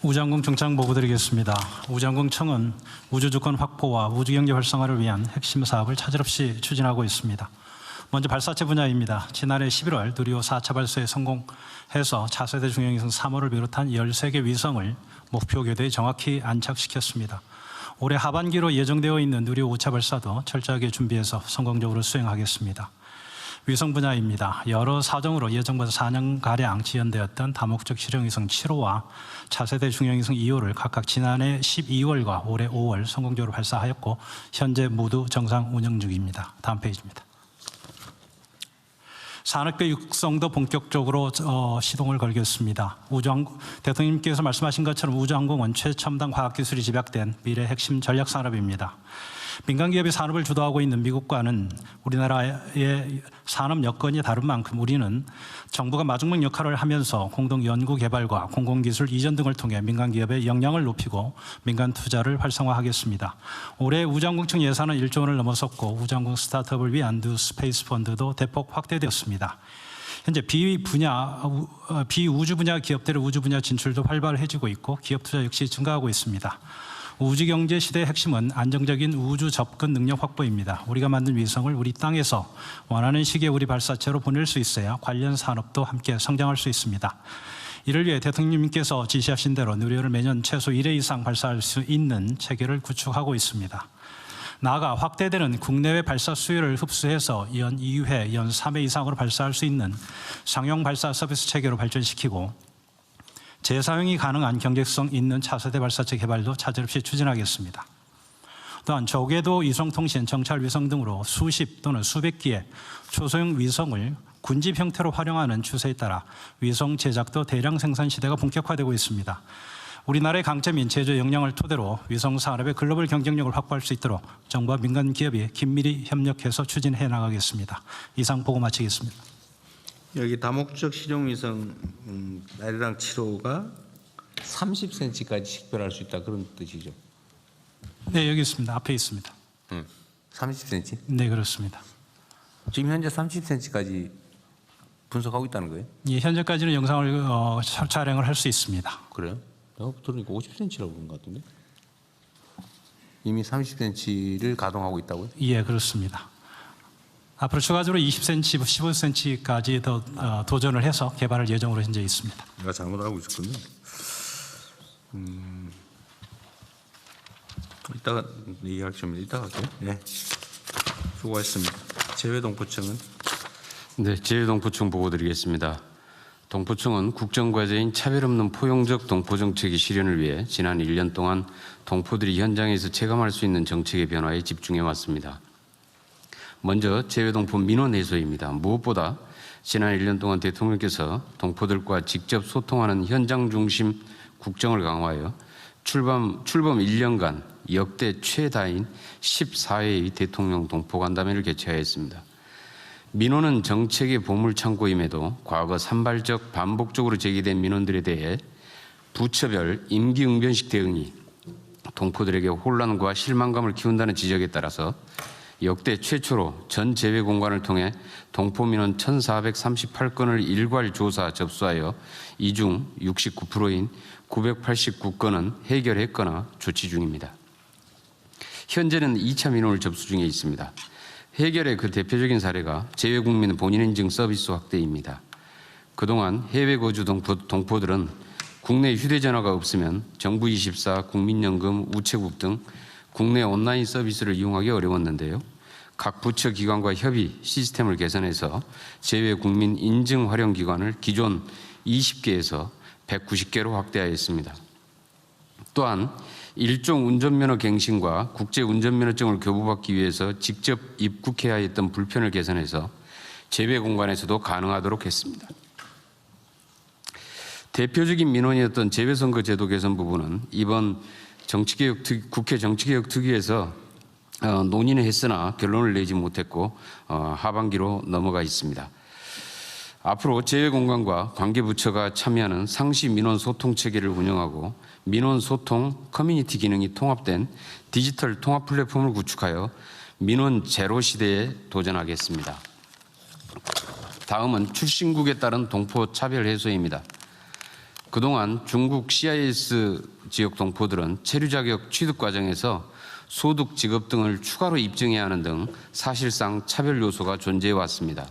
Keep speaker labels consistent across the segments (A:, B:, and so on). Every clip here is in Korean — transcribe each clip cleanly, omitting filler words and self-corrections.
A: 우장군 정장 보고 드리겠습니다. 우장군청은 우주주권 확보와 우주경제 활성화를 위한 핵심 사업을 차질없이 추진하고 있습니다. 먼저 발사체 분야입니다. 지난해 11월 누리호 4차 발사에 성공해서 차세대 중형위성 3호를 비롯한 13개 위성을 목표 궤도에 정확히 안착시켰습니다. 올해 하반기로 예정되어 있는 누리호 5차 발사도 철저하게 준비해서 성공적으로 수행하겠습니다. 위성 분야입니다. 여러 사정으로 예정보다 4년가량 지연되었던 다목적 실용위성 7호와 차세대 중형위성 2호를 각각 지난해 12월과 올해 5월 성공적으로 발사하였고 현재 모두 정상 운영 중입니다. 다음 페이지입니다. 산업계 육성도 본격적으로 시동을 걸겠습니다. 대통령님께서 말씀하신 것처럼 우주항공은 최첨단 과학기술이 집약된 미래 핵심 전략산업입니다. 민간기업이 산업을 주도하고 있는 미국과는 우리나라의 산업 여건이 다른 만큼 우리는 정부가 마중물 역할을 하면서 공동 연구개발과 공공기술 이전 등을 통해 민간기업의 역량을 높이고 민간 투자를 활성화하겠습니다. 올해 우주항공청 예산은 1조 원을 넘어섰고 우주항공 스타트업을 위한 뉴 스페이스 펀드도 대폭 확대되었습니다. 현재 비우주 분야 기업들의 우주 분야 진출도 활발해지고 있고 기업 투자 역시 증가하고 있습니다. 우주경제 시대의 핵심은 안정적인 우주 접근 능력 확보입니다. 우리가 만든 위성을 우리 땅에서 원하는 시기에 우리 발사체로 보낼 수 있어야 관련 산업도 함께 성장할 수 있습니다. 이를 위해 대통령님께서 지시하신 대로 누리호를 매년 최소 1회 이상 발사할 수 있는 체계를 구축하고 있습니다. 나아가 확대되는 국내외 발사 수요를 흡수해서 연 2회, 연 3회 이상으로 발사할 수 있는 상용 발사 서비스 체계로 발전시키고 재사용이 가능한 경제성 있는 차세대 발사체 개발도 차질없이 추진하겠습니다. 또한 저궤도 이송통신, 정찰 위성 등으로 수십 또는 수백 기의 초소형 위성을 군집 형태로 활용하는 추세에 따라 위성 제작도 대량 생산 시대가 본격화되고 있습니다. 우리나라의 강점인 제조 역량을 토대로 위성 산업의 글로벌 경쟁력을 확보할 수 있도록 정부와 민간 기업이 긴밀히 협력해서 추진해 나가겠습니다. 이상 보고 마치겠습니다.
B: 여기 다목적 실용위성 나리랑 7호가 30cm까지 식별할 수 있다 그런 뜻이죠?
A: 네, 여기 있습니다. 앞에 있습니다.
B: 30cm?
A: 네, 그렇습니다.
B: 지금 현재 30cm까지 분석하고 있다는 거예요?
A: 예, 현재까지는 영상을 촬영을 할 수 있습니다.
B: 그래요? 내가 들으니까 50cm라고 그런 것 같은데? 이미 30cm를 가동하고 있다고요?
A: 예, 그렇습니다. 앞으로 추가적으로 20cm, 15cm까지 더 도전을 해서 개발할 예정으로 현재 있습니다.
B: 내가 잘못하고 있었군요. 이따가 얘기할 좀 이따가 할게요. 네, 수고하셨습니다. 재외동포청은?
C: 네, 재외동포청 보고드리겠습니다. 동포청은 국정과제인 차별 없는 포용적 동포 정책의 실현을 위해 지난 1년 동안 동포들이 현장에서 체감할 수 있는 정책의 변화에 집중해 왔습니다. 먼저 재외동포 민원 해소입니다. 무엇보다 지난 1년 동안 대통령께서 동포들과 직접 소통하는 현장 중심 국정을 강화하여 출범 1년간 역대 최다인 14회의 대통령 동포간담회를 개최하였습니다. 민원은 정책의 보물창고임에도 과거 산발적 반복적으로 제기된 민원들에 대해 부처별 임기응변식 대응이 동포들에게 혼란과 실망감을 키운다는 지적에 따라서 역대 최초로 전 재외 공관을 통해 동포 민원 1,438건을 일괄 조사 접수하여 이 중 69%인 989건은 해결했거나 조치 중입니다. 현재는 2차 민원을 접수 중에 있습니다. 해결의 그 대표적인 사례가 재외국민 본인인증 서비스 확대입니다. 그동안 해외 거주 동포들은 국내 휴대전화가 없으면 정부24, 국민연금, 우체국 등 국내 온라인 서비스를 이용하기 어려웠는데요. 각 부처 기관과 협의 시스템을 개선해서 재외국민 인증 활용 기관을 기존 20개에서 190개로 확대하였습니다. 또한 일종 운전면허 갱신과 국제 운전면허증을 교부받기 위해서 직접 입국해야 했던 불편을 개선해서 재외 공간에서도 가능하도록 했습니다. 대표적인 민원이었던 재외선거 제도 개선 부분은 이번 국회 정치개혁특위에서 논의는 했으나 결론을 내지 못했고 하반기로 넘어가 있습니다. 앞으로 재외공간과 관계부처가 참여하는 상시 민원 소통 체계를 운영하고 민원 소통 커뮤니티 기능이 통합된 디지털 통합 플랫폼을 구축하여 민원 제로 시대에 도전하겠습니다. 다음은 출신국에 따른 동포 차별 해소입니다. 그동안 중국 CIS 지역 동포들은 체류 자격 취득 과정에서 소득, 직업 등을 추가로 입증해야 하는 등 사실상 차별 요소가 존재해 왔습니다.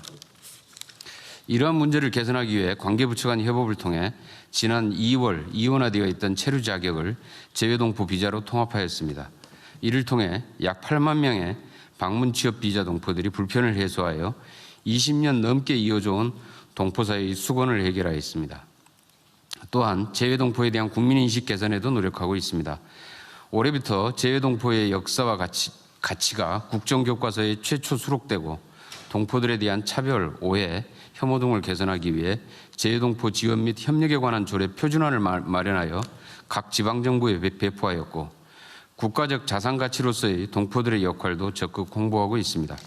C: 이러한 문제를 개선하기 위해 관계부처 간 협업을 통해 지난 2월 이원화되어 있던 체류 자격을 재외동포 비자로 통합하였습니다. 이를 통해 약 8만 명의 방문 취업 비자 동포들이 불편을 해소하여 20년 넘게 이어져 온 동포 사이의 수건을 해결하였습니다. 또한 재외동포에 대한 국민인식 개선에도 노력하고 있습니다. 올해부터 재외동포의 역사와 가치가 국정교과서에 최초 수록되고 동포들에 대한 차별, 오해, 혐오 등을 개선하기 위해 재외동포 지원 및 협력에 관한 조례 표준안을 마련하여 각 지방정부에 배포하였고 국가적 자산가치로서의 동포들의 역할도 적극 홍보하고 있습니다.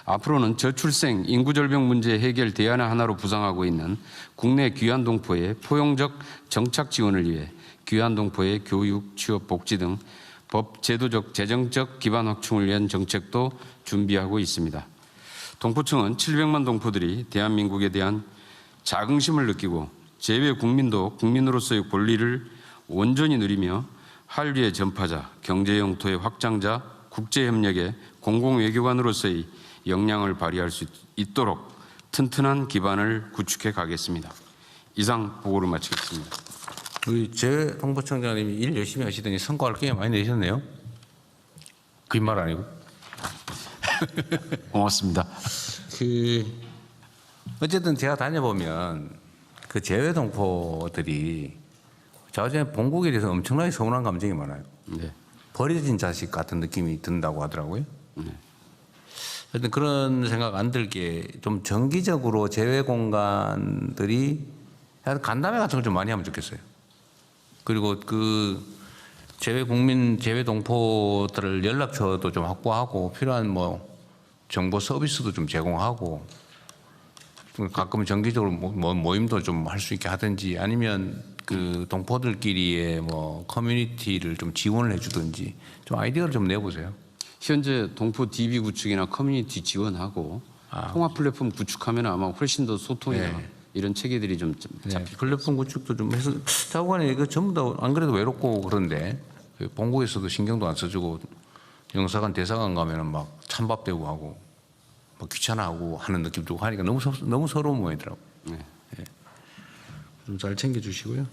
C: 앞으로는 저출생, 인구절벽 문제 해결 대안의 하나로 부상하고 있는 국내 귀환동포의 포용적 정착 지원을 위해 귀환동포의 교육, 취업, 복지 등 법, 제도적, 재정적 기반 확충을 위한 정책도 준비하고 있습니다. 동포청은 700만 동포들이 대한민국에 대한 자긍심을 느끼고 재외 국민도 국민으로서의 권리를 온전히 누리며 한류의 전파자, 경제 영토의 확장자, 국제협력의 공공외교관으로서의 역량을 발휘할 수 있도록 튼튼한 기반을 구축해 가겠습니다. 이상 보고를 마치겠습니다.
B: 우리 재외동포청장님이 일 열심히 하시더니 성과를 꽤 많이 내셨네요. 거짓말 아니고.
C: 고맙습니다.
B: 어쨌든 제가 다녀보면 그 재외동포들이 자우전에 본국에 대해서 엄청나게 서운한 감정이 많아요.
C: 네.
B: 버려진 자식 같은 느낌이 든다고 하더라고요.
C: 네.
B: 하여튼 그런 생각 안 들게 좀 정기적으로 재외 공간들이 간담회 같은 걸 좀 많이 하면 좋겠어요. 그리고 그 재외 국민, 재외 동포들을 연락처도 좀 확보하고 필요한 뭐 정보 서비스도 좀 제공하고 가끔 정기적으로 모임도 좀 할 수 있게 하든지 아니면 그 동포들끼리의 뭐 커뮤니티를 좀 지원을 해주든지 좀 아이디어를 좀 내보세요.
C: 현재 동포 DB 구축이나 커뮤니티 지원하고 통합 플랫폼 구축하면 아마 훨씬 더 소통이나
B: 네.
C: 이런 체계들이 좀
B: 네,
C: 잡힐
B: 플랫폼 구축도 좀 해서 자고간에 이거 전부 다 안 그래도 외롭고 그런데 본국에서도 신경도 안 써주고 영사관 대사관 가면은 막 찬밥 대고 하고 뭐 귀찮아하고 하는 느낌 들고 하니까 너무 서러운 모양이더라고.
C: 네.
B: 좀 잘 챙겨주시고요.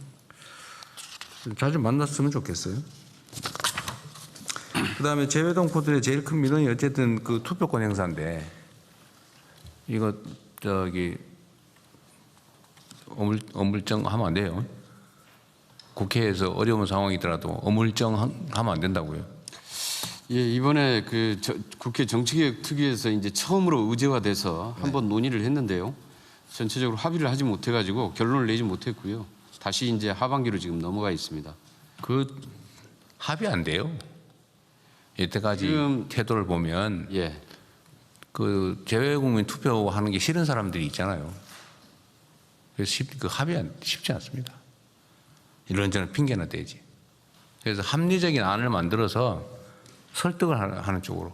B: 좀 자주 만났으면 좋겠어요. 그다음에 재외동포들의 제일 큰 민원이 어쨌든 그 투표권 행사인데 이거 저기 어물쩡 하면 안 돼요. 국회에서 어려운 상황이더라도 어물쩡 하면 안 된다고요.
C: 예, 이번에 국회 정치개혁특위에서 이제 처음으로 의제화돼서 한번 논의를 했는데요. 전체적으로 합의를 하지 못해가지고 결론을 내지 못했고요. 다시 이제 하반기로 지금 넘어가 있습니다.
B: 그 합의 안 돼요. 여태까지
C: 지금
B: 태도를 보면
C: 예,
B: 그 재외국민 투표하는 게 싫은 사람들이 있잖아요. 그래서 그 합의 쉽지 않습니다. 이런저런 핑계나 대지. 그래서 합리적인 안을 만들어서 설득을 하는 쪽으로.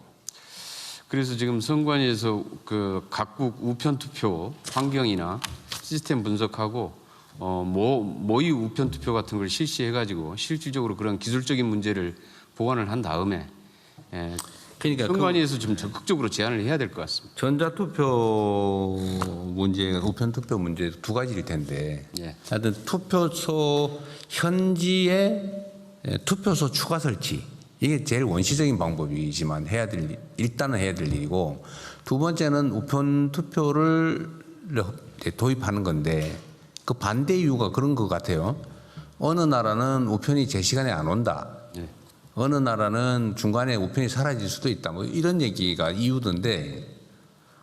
C: 그래서 지금 선관위에서 그 각국 우편 투표 환경이나 시스템 분석하고 모의 우편 투표 같은 걸 실시해가지고 실질적으로 그런 기술적인 문제를 보완을 한 다음에
B: 그러니까
C: 선관위에서 좀 적극적으로 제안을 해야 될 것 같습니다.
B: 전자투표 문제, 우편투표 문제 두 가지일 텐데
C: 예.
B: 하여튼 투표소 현지에 투표소 추가 설치 이게 제일 원시적인 방법이지만 일단은 해야 될 일이고 두 번째는 우편투표를 도입하는 건데 그 반대 이유가 그런 것 같아요. 어느 나라는 우편이 제 시간에 안 온다.
C: 예.
B: 어느 나라는 중간에 우편이 사라질 수도 있다. 뭐 이런 얘기가 이유던데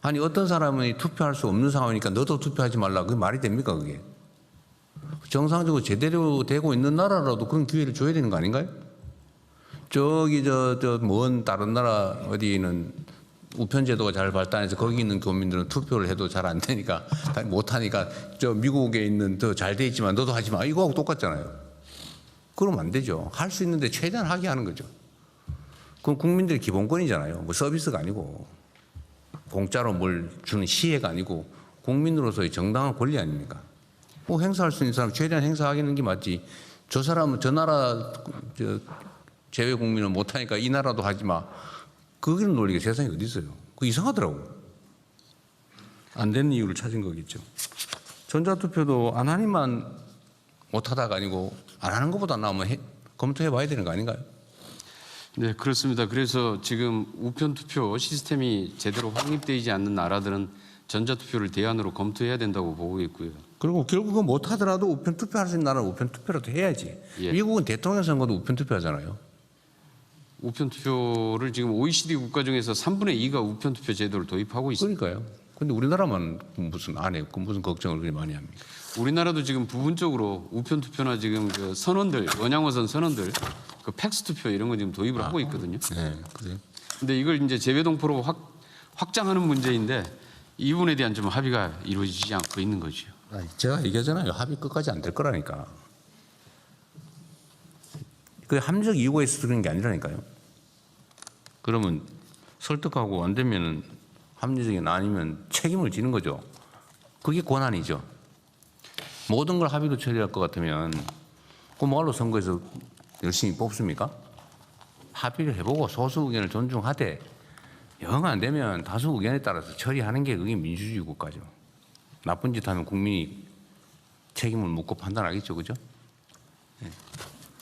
B: 아니 어떤 사람이 투표할 수 없는 상황이니까 너도 투표하지 말라. 그게 말이 됩니까 그게? 정상적으로 제대로 되고 있는 나라라도 그런 기회를 줘야 되는 거 아닌가요? 저기 먼 다른 나라 어디는 우편 제도가 잘 발달해서 거기 있는 교민들은 투표를 해도 잘 안 되니까 못 하니까 저 미국에 있는 더 잘 돼 있지만 너도 하지 마. 이거하고 똑같잖아요. 그러면 안 되죠. 할 수 있는데 최대한 하게 하는 거죠. 그건 국민들의 기본권이잖아요. 뭐 서비스가 아니고 공짜로 뭘 주는 시혜가 아니고 국민으로서의 정당한 권리 아닙니까? 뭐 행사할 수 있는 사람 최대한 행사하기는 게 맞지. 저 사람은 저 나라 제외 국민은 못하니까 이 나라도 하지 마. 그런 논리가 세상에 어디 있어요. 그 이상하더라고. 안 되는 이유를 찾은 거겠죠. 전자투표도 안 하니만 못하다가 아니고 안 하는 것보다 나으면 검토해 봐야 되는 거 아닌가요?
C: 네, 그렇습니다. 그래서 지금 우편투표 시스템이 제대로 확립되지 않는 나라들은 전자투표를 대안으로 검토해야 된다고 보고 있고요.
B: 그리고 결국은 못하더라도 우편투표할 수 있는 나라는 우편투표라도 해야지.
C: 예.
B: 미국은 대통령 선거도 우편투표 하잖아요.
C: 우편투표를 지금 OECD 국가 중에서 3분의 2가 우편투표 제도를 도입하고 있습니다.
B: 그러니까요. 근데 우리나라만 무슨 안 해. 무슨 걱정을 그렇게 많이 합니까?
C: 우리나라도 지금 부분적으로 우편투표나 지금 그 선언들, 원양어선 선언들, 그 팩스투표 이런 거 지금 도입을 하고 있거든요.
B: 네, 그래요.
C: 근데 이걸 이제 재외동포로 확장하는 문제인데 이 부분에 대한 좀 합의가 이루어지지 않고 있는 거죠.
B: 아니, 제가 얘기하잖아요. 합의 끝까지 안 될 거라니까. 그 합리적 이유가 있어서 그런 게 아니라니까요. 그러면 설득하고 안 되면 합리적인 아니면 책임을 지는 거죠. 그게 권한이죠. 모든 걸 합의로 처리할 것 같으면 그 뭐로 선거에서 열심히 뽑습니까? 합의를 해보고 소수 의견을 존중하되 영 안 되면 다수 의견에 따라서 처리하는 게 그게 민주주의 국가죠. 나쁜 짓 하면 국민이 책임을 묻고 판단하겠죠, 그죠? 네.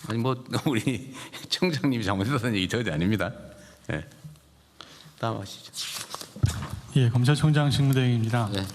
B: 아니 뭐 우리 청장님이 잘못했다는 얘기 절대 아닙니다. 네. 다음 하시죠.
D: 예, 검찰총장 직무대행입니다.
B: 네.